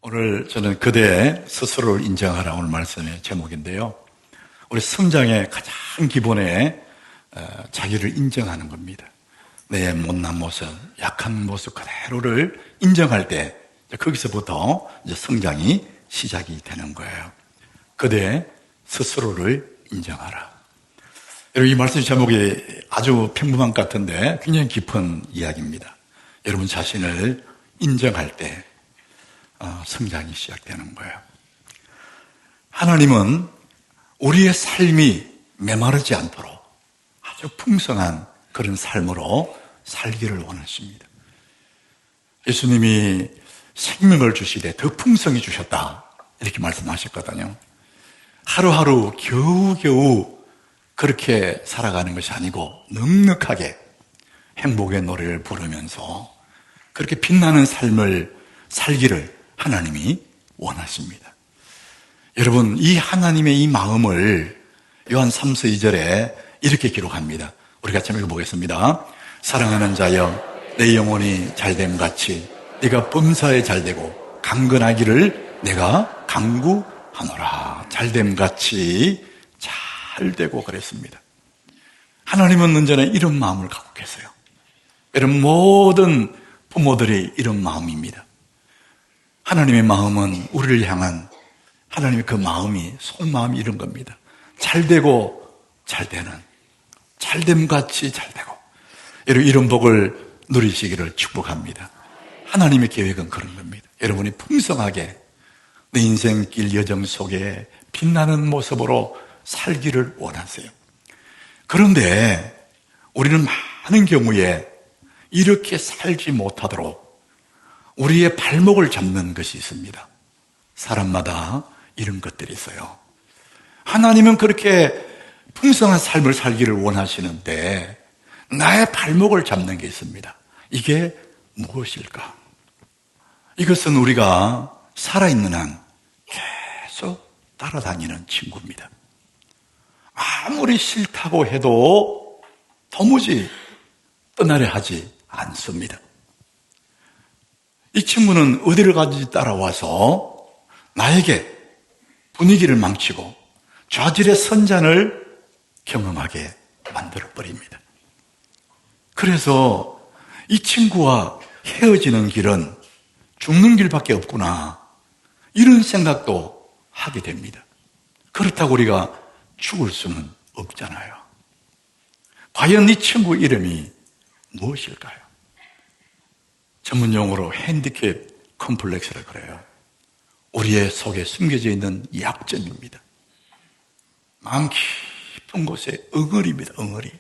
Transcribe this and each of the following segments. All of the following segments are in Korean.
오늘 저는 그대 스스로를 인정하라 오늘 말씀의 제목인데요. 우리 성장의 가장 기본에 자기를 인정하는 겁니다. 내 못난 모습, 약한 모습 그대로를 인정할 때 거기서부터 이제 성장이 시작이 되는 거예요. 그대 스스로를 인정하라. 여러분, 이 말씀 제목이 아주 평범한 것 같은데 굉장히 깊은 이야기입니다. 여러분 자신을 인정할 때 성장이 시작되는 거예요. 하나님은 우리의 삶이 메마르지 않도록 아주 풍성한 그런 삶으로 살기를 원하십니다. 예수님이 생명을 주시되 더 풍성히 주셨다 이렇게 말씀하셨거든요. 하루하루 겨우겨우 그렇게 살아가는 것이 아니고 넉넉하게 행복의 노래를 부르면서 그렇게 빛나는 삶을 살기를 하나님이 원하십니다. 여러분, 이 하나님의 이 마음을 요한 3서 2절에 이렇게 기록합니다. 우리 같이 한번 읽어보겠습니다. 사랑하는 자여, 내 영혼이 잘됨같이 네가 범사에 잘되고 강건하기를 내가 간구하노라. 잘됨같이 잘되고 그랬습니다. 하나님은 언제나 이런 마음을 갖고 계세요. 여러분, 모든 부모들이 이런 마음입니다. 하나님의 마음은 우리를 향한 하나님의 그 마음이, 속마음이 이런 겁니다. 잘되고 잘되는, 잘됨같이 잘되고, 여러분 이런 복을 누리시기를 축복합니다. 하나님의 계획은 그런 겁니다. 여러분이 풍성하게 내 인생길 여정 속에 빛나는 모습으로 살기를 원하세요. 그런데 우리는 많은 경우에 이렇게 살지 못하도록 우리의 발목을 잡는 것이 있습니다. 사람마다 이런 것들이 있어요. 하나님은 그렇게 풍성한 삶을 살기를 원하시는데 나의 발목을 잡는 게 있습니다. 이게 무엇일까? 이것은 우리가 살아있는 한 계속 따라다니는 친구입니다. 아무리 싫다고 해도 도무지 떠나려 하지 않습니다. 이 친구는 어디를 가든지 따라와서 나에게 분위기를 망치고 좌절의 선잔을 경험하게 만들어버립니다. 그래서 이 친구와 헤어지는 길은 죽는 길밖에 없구나, 이런 생각도 하게 됩니다. 그렇다고 우리가 죽을 수는 없잖아요. 과연 이 친구 이름이 무엇일까요? 전문용어로 핸디캡 컴플렉스라고 그래요. 우리의 속에 숨겨져 있는 약점입니다. 마음 깊은 곳에 응어리입니다. 응어리.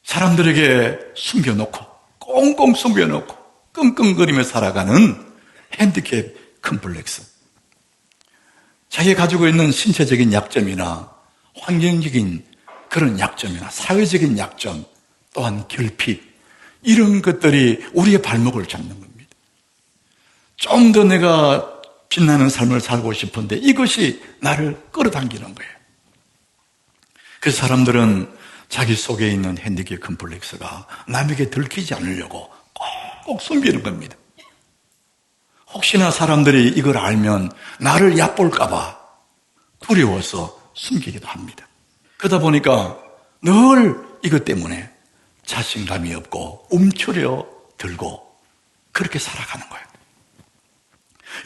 사람들에게 숨겨놓고 꽁꽁 숨겨놓고 끙끙거리며 살아가는 핸디캡 컴플렉스. 자기가 가지고 있는 신체적인 약점이나 환경적인 그런 약점이나 사회적인 약점, 또한 결핍, 이런 것들이 우리의 발목을 잡는 겁니다. 좀 더 내가 빛나는 삶을 살고 싶은데 이것이 나를 끌어당기는 거예요. 그래서 사람들은 자기 속에 있는 핸디캡 컴플렉스가 남에게 들키지 않으려고 꼭 숨기는 겁니다. 혹시나 사람들이 이걸 알면 나를 얕볼까 봐 두려워서 숨기기도 합니다. 그러다 보니까 늘 이것 때문에 자신감이 없고 움츠려 들고 그렇게 살아가는 거예요.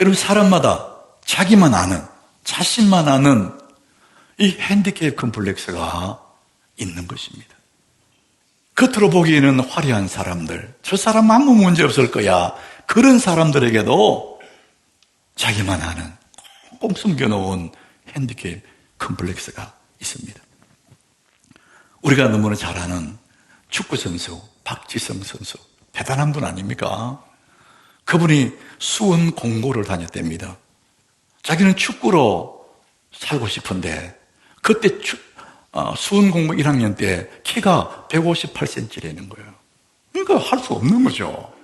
여러분, 사람마다 자기만 아는, 자신만 아는 이 핸디캡 컴플렉스가 있는 것입니다. 겉으로 보기에는 화려한 사람들, 저 사람 아무 문제 없을 거야, 그런 사람들에게도 자기만 아는 꽁꽁 숨겨놓은 핸디캡 컴플렉스가 있습니다. 우리가 너무나 잘 아는 축구선수 박지성 선수, 대단한 분 아닙니까? 그분이 수원 공고를 다녔답니다. 자기는 축구로 살고 싶은데 그때 수원 공고 1학년 때 키가 158cm라는 거예요. 그러니까 할 수 없는 거죠.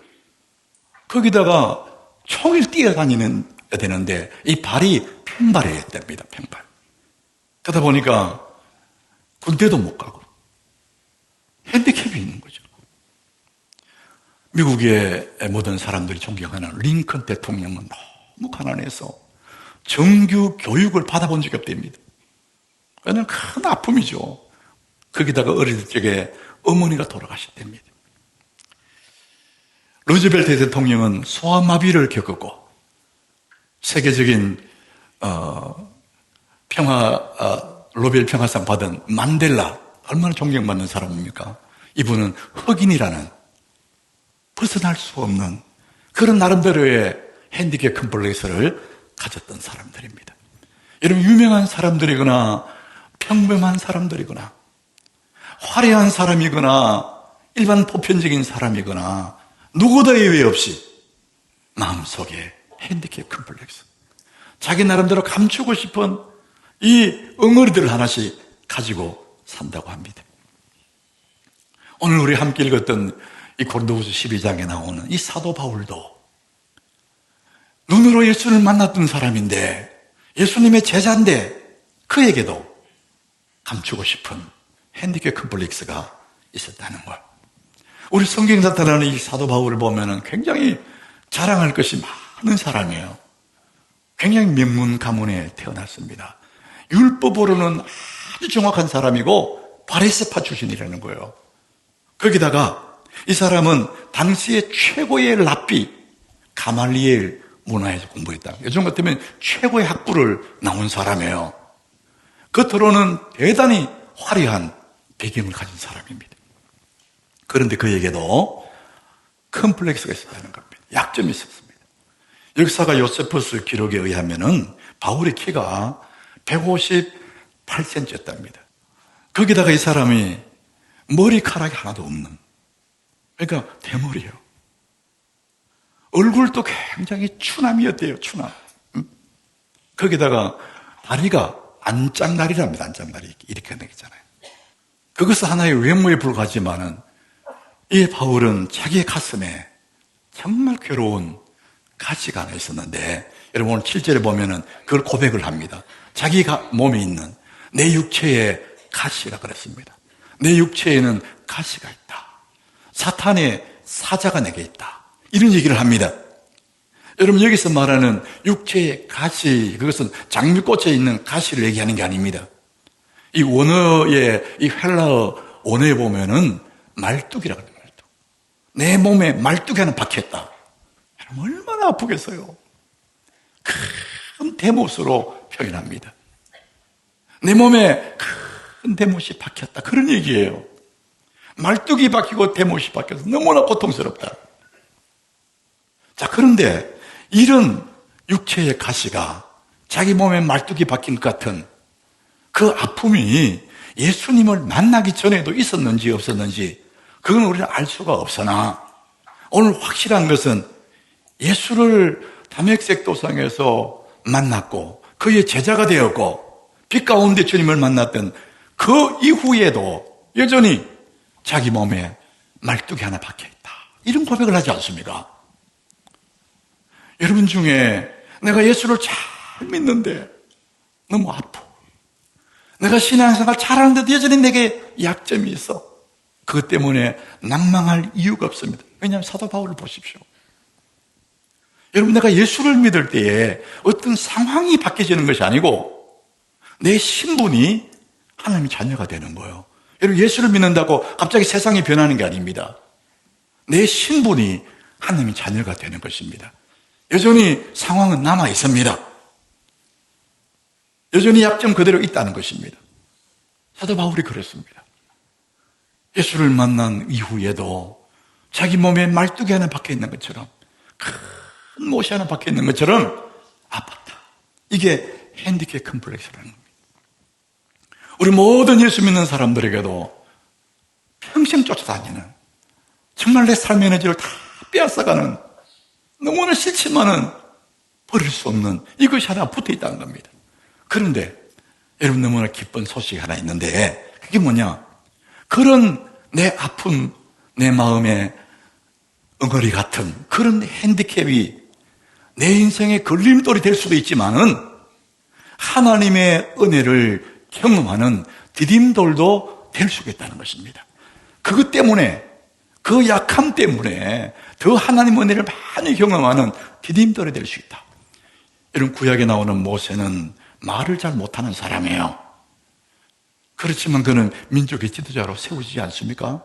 거기다가 총일 뛰어다니는 되는데 이 발이 평발이었답니다. 평발. 그러다 보니까 군대도 못 가고 핸디캡이 있는 거죠. 미국의 모든 사람들이 존경하는 링컨 대통령은 너무 가난해서 정규 교육을 받아본 적이 없답니다. 그는 큰 아픔이죠. 거기다가 어릴 적에 어머니가 돌아가셨답니다. 루즈벨트 대통령은 소아마비를 겪었고 세계적인 노벨 평화상 받은 만델라, 얼마나 존경받는 사람입니까? 이분은 흑인이라는 벗어날 수 없는 그런 나름대로의 핸디캡 컴플렉스를 가졌던 사람들입니다. 여러분, 유명한 사람들이거나 평범한 사람들이거나 화려한 사람이거나 일반 보편적인 사람이거나 누구도 예외 없이 마음속에 핸디캡 컴플렉스, 자기 나름대로 감추고 싶은 이 엉어리들을 하나씩 가지고 산다고 합니다. 오늘 우리 함께 읽었던 이 고린도후서 12장에 나오는 이 사도 바울도 눈으로 예수를 만났던 사람인데, 예수님의 제자인데 그에게도 감추고 싶은 핸디캡 컴플렉스가 있었다는 것. 우리 성경에 나타나는 이 사도 바울을 보면 굉장히 자랑할 것이 많은 사람이에요. 굉장히 명문 가문에 태어났습니다. 율법으로는 아주 정확한 사람이고 바리새파 출신이라는 거예요. 거기다가 이 사람은 당시의 최고의 랍비 가말리엘 문화에서 공부했다. 요즘 같으면 최고의 학부를 나온 사람이에요. 겉으로는 대단히 화려한 배경을 가진 사람입니다. 그런데 그에게도 컴플렉스가 있었다는 겁니다. 약점이 있었습니다. 역사가 요세푸스 기록에 의하면은 바울의 키가 158cm였답니다. 거기다가 이 사람이 머리카락이 하나도 없는, 그러니까 대머리예요. 얼굴도 굉장히 추남이었대요. 추남. 거기다가 다리가 안짝다리랍니다. 안짝다리 이렇게 되잖아요. 그것은 하나의 외모에 불과하지만은 이 바울은 자기의 가슴에 정말 괴로운 가시가 하나 있었는데, 여러분 오늘 7절에 보면은 그걸 고백을 합니다. 자기가 몸에 있는 내 육체에 가시라 그랬습니다. 내 육체에는 가시가 있다. 사탄의 사자가 내게 있다. 이런 얘기를 합니다. 여러분, 여기서 말하는 육체의 가시, 그것은 장미꽃에 있는 가시를 얘기하는 게 아닙니다. 이 원어의, 이 헬라어 원어에 보면은 말뚝이라고 해요. 말뚝. 내 몸에 말뚝이 하나 박혔다. 여러분, 얼마나 아프겠어요. 큰 대못으로 표현합니다. 내 몸에 큰 대못이 박혔다. 그런 얘기예요. 말뚝이 박히고 대못이 박혀서 너무나 고통스럽다. 자, 그런데 이런 육체의 가시가 자기 몸에 말뚝이 박힌 것 같은 그 아픔이 예수님을 만나기 전에도 있었는지 없었는지 그건 우리는 알 수가 없으나, 오늘 확실한 것은 예수를 다메섹 도상에서 만났고 그의 제자가 되었고 빛 가운데 주님을 만났던 그 이후에도 여전히 자기 몸에 말뚝이 하나 박혀있다. 이런 고백을 하지 않습니까? 여러분 중에 내가 예수를 잘 믿는데 너무 아파. 내가 신앙생활 잘하는데도 여전히 내게 약점이 있어. 그것 때문에 낭망할 이유가 없습니다. 왜냐하면 사도 바울을 보십시오. 여러분, 내가 예수를 믿을 때에 어떤 상황이 바뀌어지는 것이 아니고 내 신분이 하나님의 자녀가 되는 거예요. 여러분, 예수를 믿는다고 갑자기 세상이 변하는 게 아닙니다. 내 신분이 하나님의 자녀가 되는 것입니다. 여전히 상황은 남아 있습니다. 여전히 약점 그대로 있다는 것입니다. 사도 바울이 그랬습니다. 예수를 만난 이후에도 자기 몸에 말뚝이 하나 박혀 있는 것처럼, 큰 못이 하나 박혀 있는 것처럼 아팠다. 이게 핸디캡 컴플렉스라는 겁니다. 우리 모든 예수 믿는 사람들에게도 평생 쫓아다니는, 정말 내 삶의 에너지를 다 빼앗아가는, 너무나 싫지만은 버릴 수 없는 이것이 하나 붙어 있다는 겁니다. 그런데 여러분, 너무나 기쁜 소식이 하나 있는데 그게 뭐냐? 그런 내 아픈 내 마음의 엉어리 같은 그런 핸디캡이 내 인생의 걸림돌이 될 수도 있지만은 하나님의 은혜를 경험하는 디딤돌도 될 수가 있다는 것입니다. 그것 때문에 그 약함 때문에 더 하나님 은혜를 많이 경험하는 디딤돌이 될 수 있다. 이런 구약에 나오는 모세는 말을 잘 못하는 사람이에요. 그렇지만 그는 민족의 지도자로 세우지 않습니까?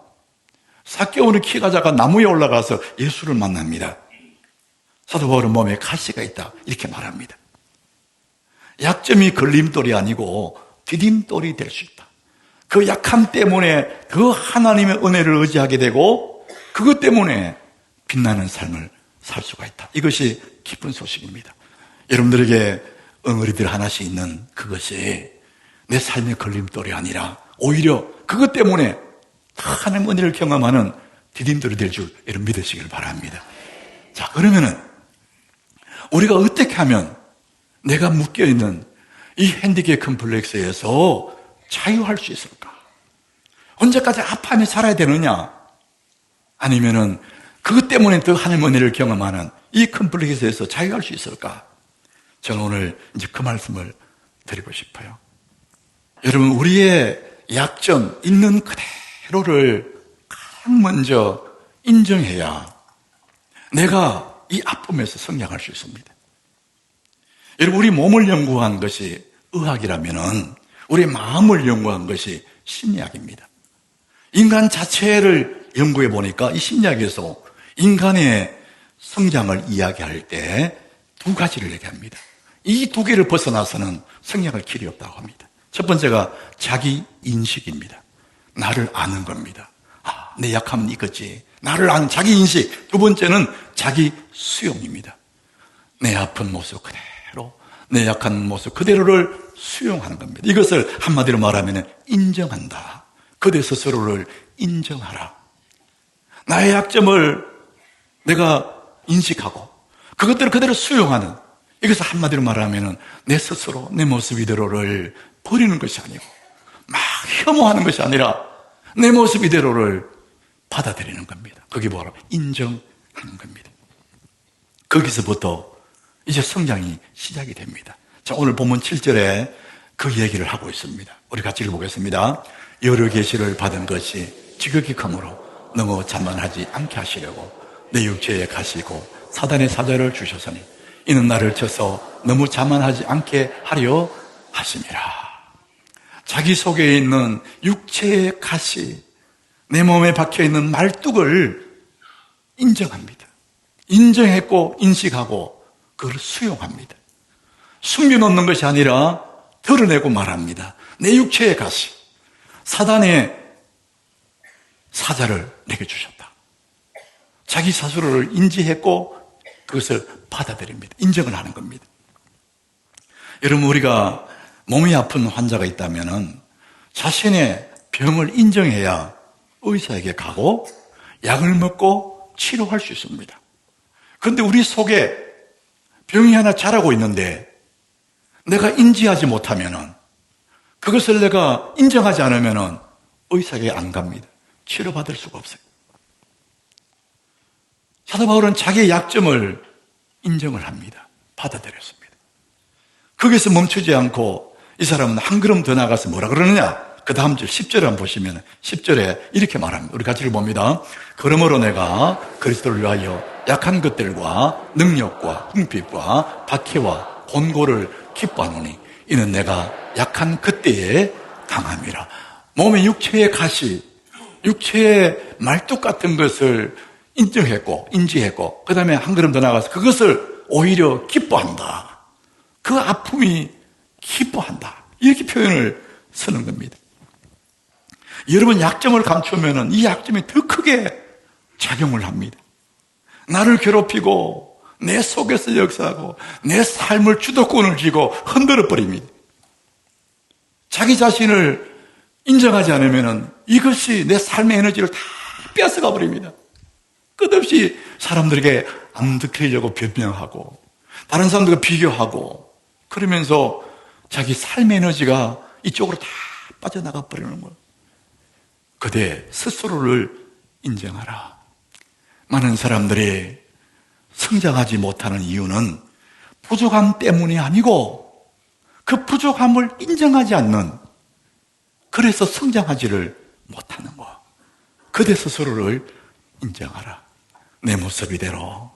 삭개오는 키가 작아 나무에 올라가서 예수를 만납니다. 사도 바울은 몸에 가시가 있다 이렇게 말합니다. 약점이 걸림돌이 아니고 디딤돌이 될 수 있다. 그 약함 때문에 그 하나님의 은혜를 의지하게 되고 그것 때문에 빛나는 삶을 살 수가 있다. 이것이 기쁜 소식입니다. 여러분들에게 엉어리들 하나씩 있는 그것이 내 삶의 걸림돌이 아니라 오히려 그것 때문에 하나님 은혜를 경험하는 디딤돌이 될 줄 여러분 믿으시길 바랍니다. 자, 그러면은 우리가 어떻게 하면 내가 묶여있는 이 핸디캡 컴플렉스에서 자유할 수 있을까? 언제까지 아파하며 살아야 되느냐? 아니면은 그것 때문에 더 하나님 은혜를 경험하는 이 컴플렉스에서 자유할 수 있을까? 저는 오늘 이제 그 말씀을 드리고 싶어요. 여러분, 우리의 약점 있는 그대로를 가장 먼저 인정해야 내가 이 아픔에서 성장할 수 있습니다. 여러분, 우리 몸을 연구한 것이 의학이라면은 우리 마음을 연구한 것이 심리학입니다. 인간 자체를 연구해 보니까 이 심리학에서 인간의 성장을 이야기할 때 두 가지를 얘기합니다. 이 두 개를 벗어나서는 성장할 길이 없다고 합니다. 첫 번째가 자기 인식입니다. 나를 아는 겁니다. 내 약함은 이거지. 나를 아는 자기 인식. 두 번째는 자기 수용입니다. 내 아픈 모습 그대로, 내 약한 모습 그대로를 수용하는 겁니다. 이것을 한마디로 말하면 인정한다. 그대 스스로를 인정하라. 나의 약점을 내가 인식하고 그것들을 그대로 수용하는, 이것을 한마디로 말하면 내 스스로 내 모습 이대로를 버리는 것이 아니고 막 혐오하는 것이 아니라 내 모습 이대로를 받아들이는 겁니다. 그게 바로 인정하는 겁니다. 거기서부터 이제 성장이 시작이 됩니다. 자, 오늘 본문 7절에 그 얘기를 하고 있습니다. 우리 같이 읽어보겠습니다. 여러 계시를 받은 것이 지극히 크므로 너무 자만하지 않게 하시려고 내 육체에 가시고 사단의 사자를 주셨으니 이는 나를 쳐서 너무 자만하지 않게 하려 하심이라. 자기 속에 있는 육체의 가시, 내 몸에 박혀있는 말뚝을 인정합니다. 인정했고 인식하고 그걸 수용합니다. 숨겨놓는 것이 아니라 드러내고 말합니다. 내 육체의 가시, 사단의 사자를 내게 주셨다. 자기 스스로를 인지했고 그것을 받아들입니다. 인정을 하는 겁니다. 여러분, 우리가 몸이 아픈 환자가 있다면 자신의 병을 인정해야 의사에게 가고 약을 먹고 치료할 수 있습니다. 그런데 우리 속에 병이 하나 자라고 있는데 내가 인지하지 못하면, 그것을 내가 인정하지 않으면 의사에게 안 갑니다. 치료받을 수가 없어요. 사도 바울은 자기의 약점을 인정을 합니다. 받아들였습니다. 거기서 멈추지 않고 이 사람은 한 걸음 더 나가서 뭐라 그러느냐? 그 다음 절 10절을 한번 보시면 10절에 이렇게 말합니다. 우리 같이 읽어봅니다. 그러므로 내가 그리스도를 위하여 약한 것들과 능력과 궁핍과 박해와 곤고를 기뻐하노니 이는 내가 약한 그때에 강함이라. 몸의 육체의 가시, 육체의 말뚝 같은 것을 인정했고 인지했고 그 다음에 한 걸음 더 나가서 그것을 오히려 기뻐한다. 그 아픔이 기뻐한다. 이렇게 표현을 쓰는 겁니다. 여러분, 약점을 감추면 이 약점이 더 크게 작용을 합니다. 나를 괴롭히고 내 속에서 역사하고 내 삶을 주도권을 쥐고 흔들어 버립니다. 자기 자신을 인정하지 않으면 이것이 내 삶의 에너지를 다 뺏어가 버립니다. 끝없이 사람들에게 안 들키려고 변명하고 다른 사람들과 비교하고 그러면서 자기 삶의 에너지가 이쪽으로 다 빠져나가 버리는 거예요. 그대 스스로를 인정하라. 많은 사람들이 성장하지 못하는 이유는 부족함 때문이 아니고 그 부족함을 인정하지 않는, 그래서 성장하지를 못하는 거. 그대 스스로를 인정하라. 내 모습 이대로,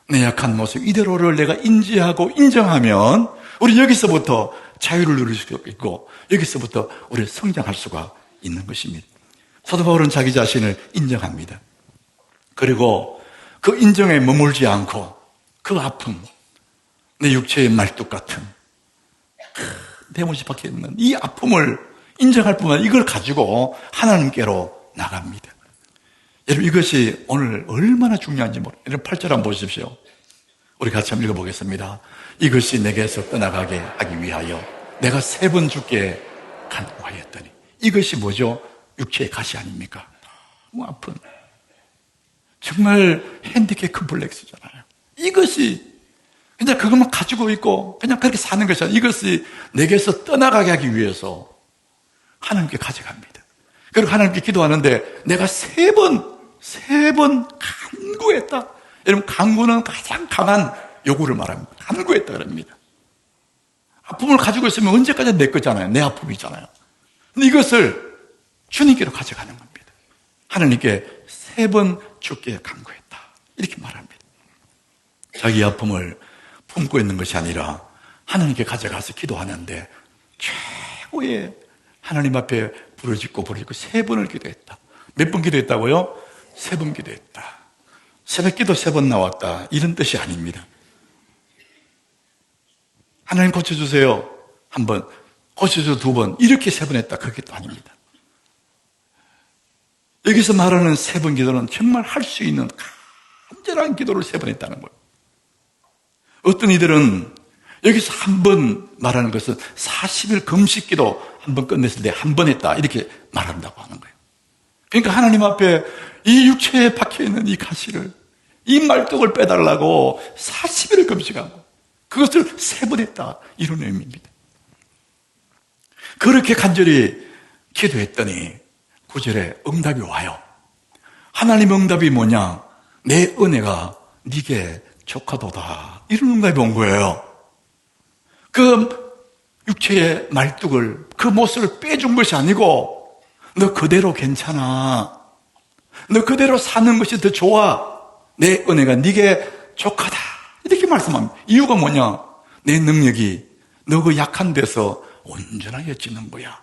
내 약한 모습 이대로를 내가 인지하고 인정하면 우리 여기서부터 자유를 누릴 수 있고 여기서부터 우리 성장할 수가 있는 것입니다. 사도 바울은 자기 자신을 인정합니다. 그리고 그 인정에 머물지 않고 그 아픔, 내 육체의 말뚝 같은 내 모습 밖에 있는 이 아픔을 인정할 뿐만 아니라 이걸 가지고 하나님께로 나갑니다. 여러분, 이것이 오늘 얼마나 중요한지 모릅니다. 여러분, 8절 한번 보십시오. 우리 같이 한번 읽어보겠습니다. 이것이 내게서 떠나가게 하기 위하여 내가 3번 주께 간구하였더니. 이것이 뭐죠? 육체의 가시 아닙니까? 너무 아픈, 정말 핸디캡 컴플렉스잖아요. 이것이 그냥 그것만 가지고 있고 그냥 그렇게 사는 것이 아니라 이것이 내게서 떠나가게 하기 위해서 하나님께 가져갑니다. 그리고 하나님께 기도하는데 내가 3번 간구했다. 여러분, 간구는 가장 강한 요구를 말합니다. 간구했다 그럽니다. 아픔을 가지고 있으면 언제까지 내 거잖아요. 내 아픔이잖아요. 근데 이것을 주님께로 가져가는 겁니다. 하나님께 3번 주께 간구했다. 이렇게 말합니다. 자기 아픔을 품고 있는 것이 아니라 하나님께 가져가서 기도하는데 최고의 하나님 앞에 부르짖고 3번을 기도했다. 몇 번 기도했다고요? 3번 기도했다. 새벽 기도 3번 나왔다. 이런 뜻이 아닙니다. 하나님 고쳐주세요. 1번, 고쳐주세요 2번, 이렇게 3번 했다. 그게 또 아닙니다. 여기서 말하는 3번 기도는 정말 할 수 있는 간절한 기도를 3번 했다는 거예요. 어떤 이들은 여기서 1번 말하는 것은 40일 금식 기도 1번 끝냈을 때 1번 했다. 이렇게 말한다고 하는 거예요. 그러니까 하나님 앞에 이 육체에 박혀있는 이 가시를, 이 말뚝을 빼달라고 40일을 금식하고 그것을 3번 했다. 이런 의미입니다. 그렇게 간절히 기도했더니 9절에 응답이 와요. 하나님 응답이 뭐냐? 내 은혜가 네게 족하도다. 이런 응답이 온 거예요. 그 육체의 말뚝을, 그 모습을 빼준 것이 아니고 너 그대로 괜찮아. 너 그대로 사는 것이 더 좋아. 내 은혜가 네게 족하다. 이렇게 말씀합니다. 이유가 뭐냐? 내 능력이 너 그 약한 데서 온전하게 지는 거야.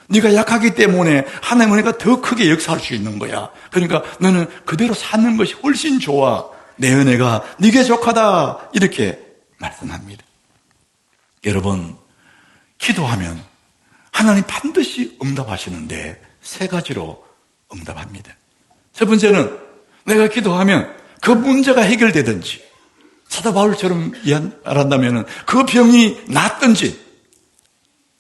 네가 약하기 때문에 하나님의 은혜가 더 크게 역사할 수 있는 거야. 그러니까 너는 그대로 사는 것이 훨씬 좋아. 내 은혜가 네게 족하다. 이렇게 말씀합니다. 여러분, 기도하면 하나님 반드시 응답하시는데 3가지로 응답합니다. 첫 번째는 내가 기도하면 그 문제가 해결되든지 사도 바울처럼 말한다면 그 병이 낫든지,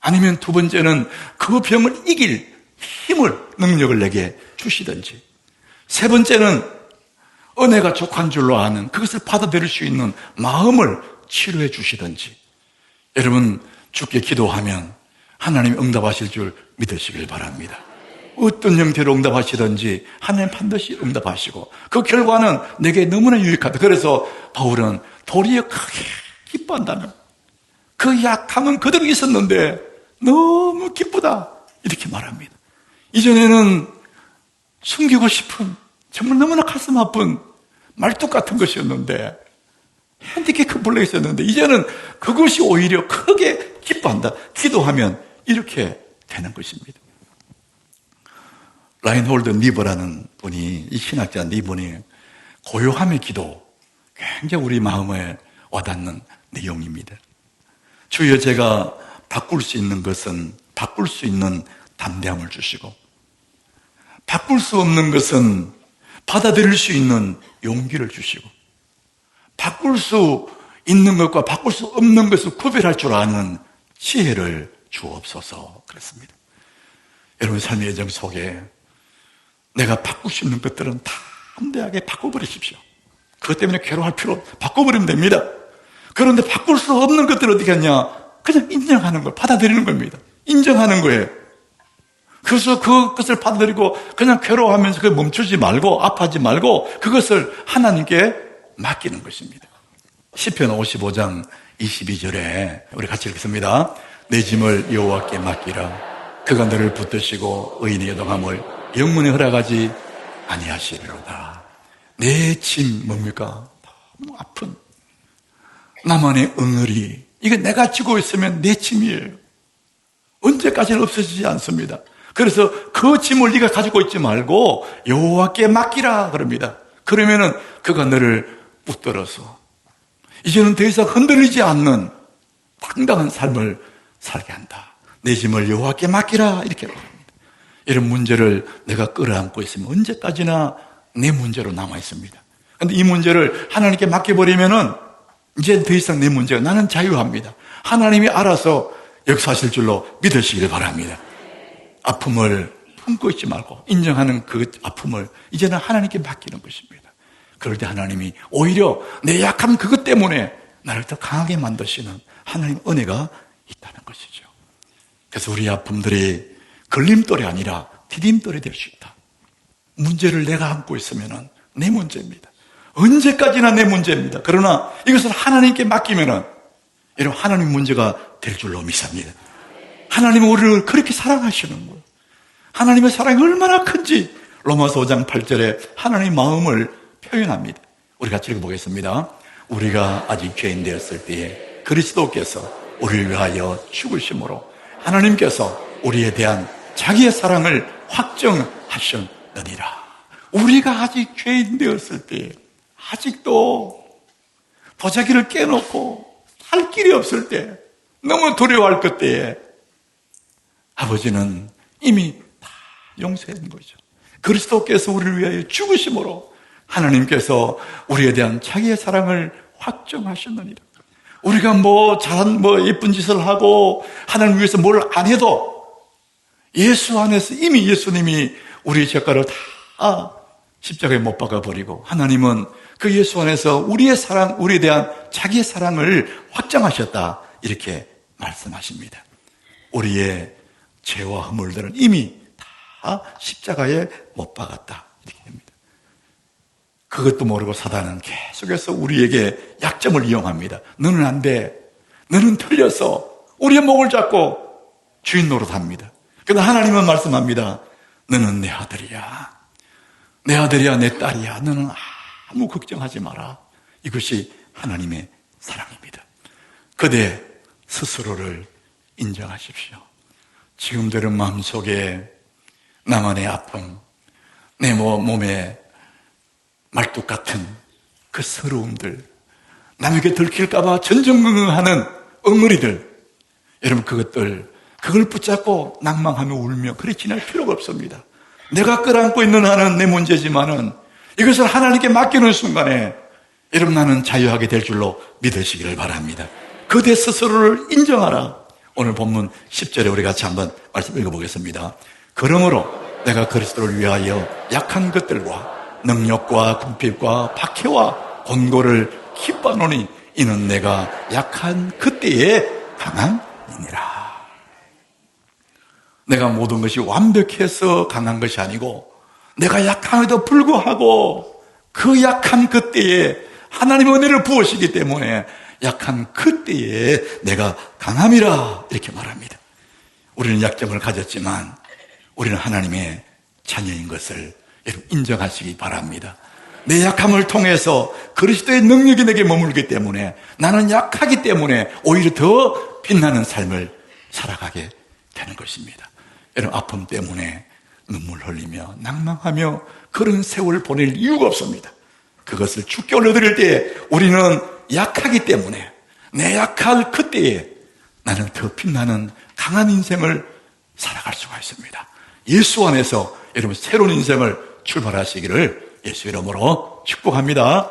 아니면 2번째는 그 병을 이길 힘을, 능력을 내게 주시든지, 3번째는 은혜가 족한 줄로 아는 그것을 받아들일 수 있는 마음을 치료해 주시든지. 여러분, 주께 기도하면 하나님이 응답하실 줄 믿으시길 바랍니다. 어떤 형태로 응답하시든지 하나님 반드시 응답하시고 그 결과는 내게 너무나 유익하다. 그래서 바울은 도리어 크게 기뻐한다는, 그 약함은 그대로 있었는데 너무 기쁘다 이렇게 말합니다. 이전에는 숨기고 싶은, 정말 너무나 가슴 아픈 말뚝 같은 것이었는데, 핸디캡 컴플렉스였는데 이제는 그것이 오히려 크게 기뻐한다. 기도하면 이렇게 되는 것입니다. 라인홀드 니버라는 분이, 이 신학자인데 이분이 고요함의 기도, 굉장히 우리 마음에 와닿는 내용입니다. 주여, 제가 바꿀 수 있는 것은 바꿀 수 있는 담대함을 주시고, 바꿀 수 없는 것은 받아들일 수 있는 용기를 주시고, 바꿀 수 있는 것과 바꿀 수 없는 것을 구별할 줄 아는 지혜를 주옵소서. 그랬습니다. 여러분, 삶의 여정 속에 내가 바꿀 수 있는 것들은 다 담대하게 바꿔버리십시오. 그것 때문에 괴로워할 필요 없어요. 바꿔버리면 됩니다. 그런데 바꿀 수 없는 것들은 어떻게 하냐? 그냥 인정하는 걸, 받아들이는 겁니다. 인정하는 거예요. 그래서 그것을 받아들이고 그냥 괴로워하면서 그걸 멈추지 말고 아파하지 말고 그것을 하나님께 맡기는 것입니다. 시편 55장 22절에 우리 같이 읽습니다. 내 짐을 여호와께 맡기라. 그가 너를 붙드시고 의인의 여동함을 영문에 허락하지 아니하시리로다. 내 짐 뭡니까? 너무 아픈 나만의 응어리, 이게 내가 지고 있으면 내 짐이에요. 언제까지는 없어지지 않습니다. 그래서 그 짐을 네가 가지고 있지 말고 여호와께 맡기라 그럽니다. 그러면은 그가 너를 붙들어서 이제는 더 이상 흔들리지 않는 당당한 삶을 살게 한다. 내 짐을 여호와께 맡기라 이렇게 말합니다. 이런 문제를 내가 끌어안고 있으면 언제까지나 내 문제로 남아 있습니다. 그런데 이 문제를 하나님께 맡겨버리면은 이제 더 이상 내 문제가, 나는 자유합니다. 하나님이 알아서 역사하실 줄로 믿으시길 바랍니다. 아픔을 품고 있지 말고 인정하는 그 아픔을 이제는 하나님께 맡기는 것입니다. 그럴 때 하나님이 오히려 내 약한 그것 때문에 나를 더 강하게 만드시는 하나님의 은혜가 있다는 것이죠. 그래서 우리 아픔들이 걸림돌이 아니라 디딤돌이 될 수 있다. 문제를 내가 안고 있으면 내 문제입니다. 언제까지나 내 문제입니다. 그러나 이것을 하나님께 맡기면은 이런 하나님 문제가 될 줄로 믿습니다. 하나님은 우리를 그렇게 사랑하시는 거예요. 하나님의 사랑이 얼마나 큰지 로마서 5장 8절에 하나님의 마음을 표현합니다. 우리 같이 읽어보겠습니다. 우리가 아직 죄인 되었을 때에 그리스도께서 우리를 위하여 죽으심으로 하나님께서 우리에 대한 자기의 사랑을 확정하셨느니라. 우리가 아직 죄인 되었을 때에, 아직도 보자기를 깨놓고 살 길이 없을 때, 너무 두려워할 그때에 아버지는 이미 다 용서한 거죠. 그리스도께서 우리를 위하여 죽으심으로 하나님께서 우리에 대한 자기의 사랑을 확정하셨느니라. 우리가 잘한 예쁜 짓을 하고 하나님 위해서 뭘 안 해도 예수 안에서 이미 예수님이 우리의 죄가를 다 십자가에 못 박아버리고 하나님은 그 예수 안에서 우리의 사랑, 우리에 대한 자기의 사랑을 확정하셨다. 이렇게 말씀하십니다. 우리의 죄와 허물들은 이미 다 십자가에 못 박았다. 이렇게 됩니다. 그것도 모르고 사단은 계속해서 우리에게 약점을 이용합니다. 너는 안 돼. 너는 틀렸어. 우리의 목을 잡고 주인 노릇합니다. 그러나 하나님은 말씀합니다. 너는 내 아들이야. 내 아들이야, 내 딸이야. 너는 아무 걱정하지 마라. 이것이 하나님의 사랑입니다. 그대 스스로를 인정하십시오. 지금대로 마음속에 나만의 아픔, 내 몸에 말뚝 같은 그 서러움들, 남에게 들킬까봐 전전긍긍하는 엉어리들, 여러분 그걸 붙잡고 낭망하며 울며 그리 지날 필요가 없습니다. 내가 끌어안고 있는 한은 내 문제지만은 이것을 하나님께 맡기는 순간에 여러분 나는 자유하게 될 줄로 믿으시기를 바랍니다. 그대 스스로를 인정하라. 오늘 본문 10절에 우리 같이 한번 말씀 읽어보겠습니다. 그러므로 내가 그리스도를 위하여 약한 것들과 능력과 궁핍과 박해와 곤고를 기뻐하노니 이는 내가 약한 그때에 강함이니라. 내가 모든 것이 완벽해서 강한 것이 아니고 내가 약함에도 불구하고 그 약한 그때에 하나님의 은혜를 부으시기 때문에 약한 그때에 내가 강함이라 이렇게 말합니다. 우리는 약점을 가졌지만 우리는 하나님의 자녀인 것을 여러분 인정하시기 바랍니다. 내 약함을 통해서 그리스도의 능력이 내게 머물기 때문에 나는 약하기 때문에 오히려 더 빛나는 삶을 살아가게 되는 것입니다. 여러분 아픔 때문에 눈물 흘리며 낭망하며 그런 세월을 보낼 이유가 없습니다. 그것을 주께 올려드릴 때에 우리는 약하기 때문에 내 약할 그때에 나는 더 빛나는 강한 인생을 살아갈 수가 있습니다. 예수 안에서 여러분 새로운 인생을 출발하시기를 예수 이름으로 축복합니다.